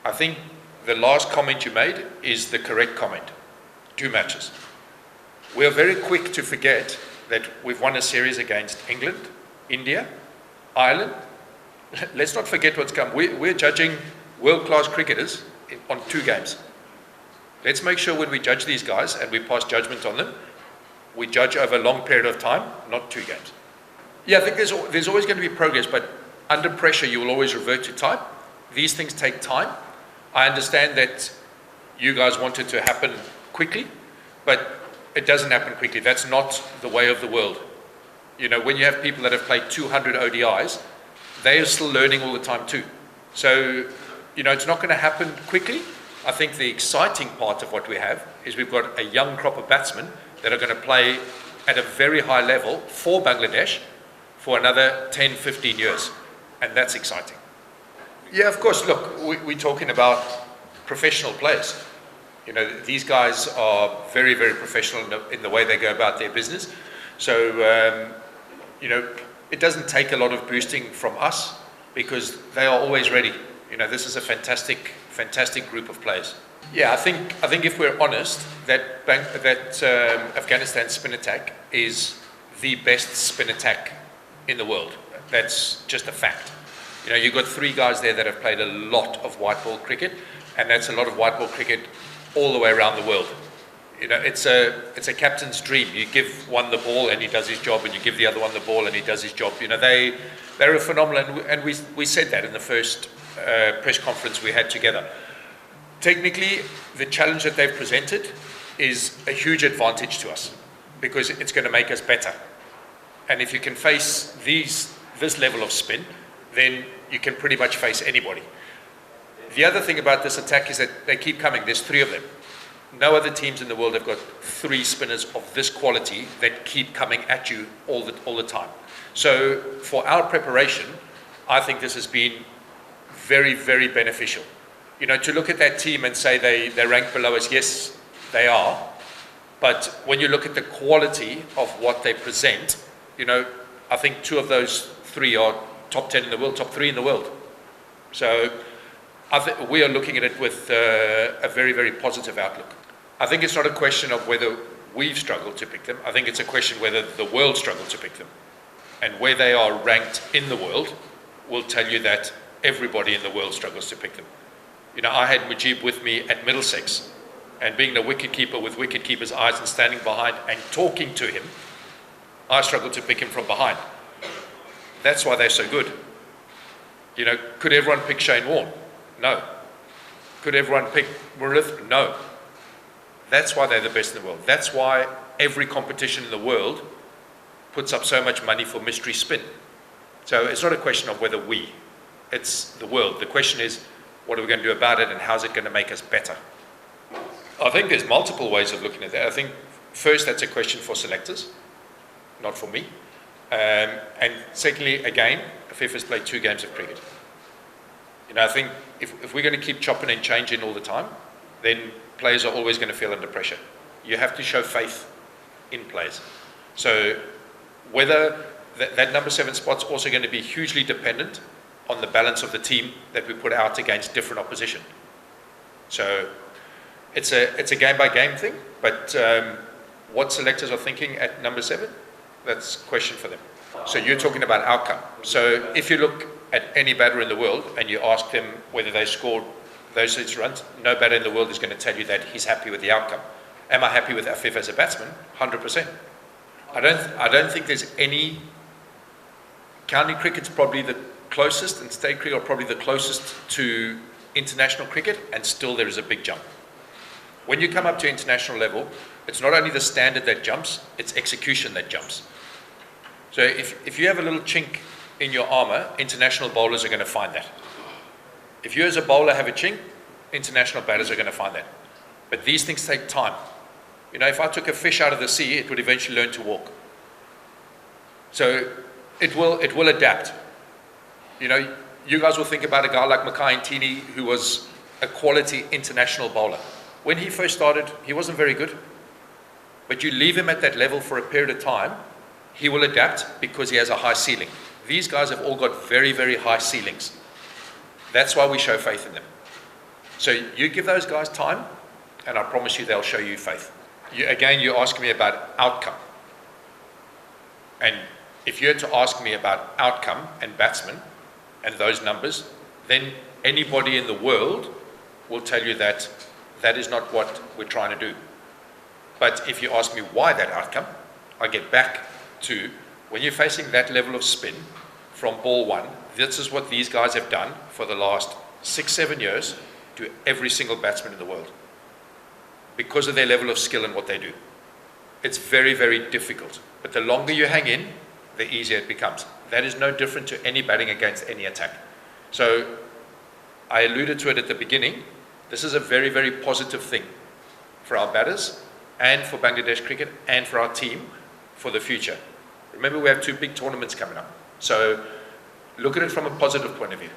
I think the last comment you made is the correct comment. 2 matches. We are very quick to forget that we've won a series against England, India, Ireland. Let's not forget what's come. We're judging world-class cricketers on 2 games. Let's make sure when we judge these guys and we pass judgment on them, we judge over a long period of time, not 2 games. Yeah, I think there's always going to be progress, but under pressure you will always revert to type. These things take time. I understand that you guys want it to happen quickly, but it doesn't happen quickly. That's not the way of the world. You know, when you have people that have played 200 ODIs, they are still learning all the time too. So, you know, it's not going to happen quickly. I think the exciting part of what we have is we've got a young crop of batsmen that are going to play at a very high level for Bangladesh for another 10, 15 years. And that's exciting. Yeah, of course, look, we're talking about professional players. You know, these guys are very, very professional in the way they go about their business. So, you know, it doesn't take a lot of boosting from us because they are always ready. You know, this is a fantastic, fantastic group of players. Yeah, I think if we're honest, that Afghanistan spin attack is the best spin attack in the world. That's just a fact. You know, you've got 3 guys there that have played a lot of white ball cricket, and that's a lot of white ball cricket all the way around the world. You know, it's a captain's dream. You give one the ball and he does his job, and you give the other one the ball and he does his job. You know, they're a phenomenal, and we said that in the first press conference we had together. Technically, the challenge that they've presented is a huge advantage to us because it's going to make us better. And if you can face this level of spin, then you can pretty much face anybody. The other thing about this attack is that they keep coming. There's 3 of them. No other teams in the world have got 3 spinners of this quality that keep coming at you all the time. So for our preparation, I think this has been very, very beneficial. You know, to look at that team and say they rank below us, yes, they are. But when you look at the quality of what they present, you know, I think 2 of those 3 are top 10 in the world, top 3 in the world. So we are looking at it with a very, very positive outlook. I think it's not a question of whether we've struggled to pick them. I think it's a question whether the world struggled to pick them. And where they are ranked in the world will tell you that everybody in the world struggles to pick them. You know, I had Mujib with me at Middlesex, and being the wicketkeeper with wicketkeeper's eyes and standing behind and talking to him, I struggled to pick him from behind. That's why they're so good. You know, could everyone pick Shane Warne? No. Could everyone pick Marith? No. That's why they're the best in the world. That's why every competition in the world puts up so much money for mystery spin. So it's not a question of whether it's the world. The question is, what are we going to do about it and how's it going to make us better? I think there's multiple ways of looking at that. I think first that's a question for selectors, not for me. And secondly, again, FIFA has played 2 games of cricket. You know, I think if we're going to keep chopping and changing all the time, then players are always going to feel under pressure. You have to show faith in players. So whether that number 7 spot's also going to be hugely dependent on the balance of the team that we put out against different opposition. So it's a game-by-game thing, but what selectors are thinking at number 7, that's a question for them. So you're talking about outcome. So if you look at any batter in the world and you ask them whether they scored those 6 runs, no batter in the world is going to tell you that he's happy with the outcome. Am I happy with Afif as a batsman? 100%. I don't think there's any. County cricket's probably the closest, and state cricket are probably the closest to international cricket, and still there is a big jump. When you come up to international level, it's not only the standard that jumps, it's execution that jumps. So if you have a little chink in your armour, international bowlers are going to find that. If you as a bowler have a chink, international batters are going to find that. But these things take time. You know, if I took a fish out of the sea, it would eventually learn to walk. So it will adapt. You know, you guys will think about a guy like Mackay Ntini, who was a quality international bowler. When he first started, he wasn't very good. But you leave him at that level for a period of time, he will adapt because he has a high ceiling. These guys have all got very, very high ceilings. That's why we show faith in them. So you give those guys time, and I promise you they'll show you faith. You're asking me about outcome. And if you had to ask me about outcome and batsmen and those numbers, then anybody in the world will tell you that that is not what we're trying to do. But if you ask me why that outcome, I get back to when you're facing that level of spin from ball one, this is what these guys have done for the last 6-7 years to every single batsman in the world because of their level of skill and what they do. It's very, very difficult. But the longer you hang in, the easier it becomes. That is no different to any batting against any attack. So I alluded to it at the beginning. This is a very, very positive thing for our batters and for Bangladesh cricket and for our team for the future. Remember, we have 2 big tournaments coming up. So look at it from a positive point of view.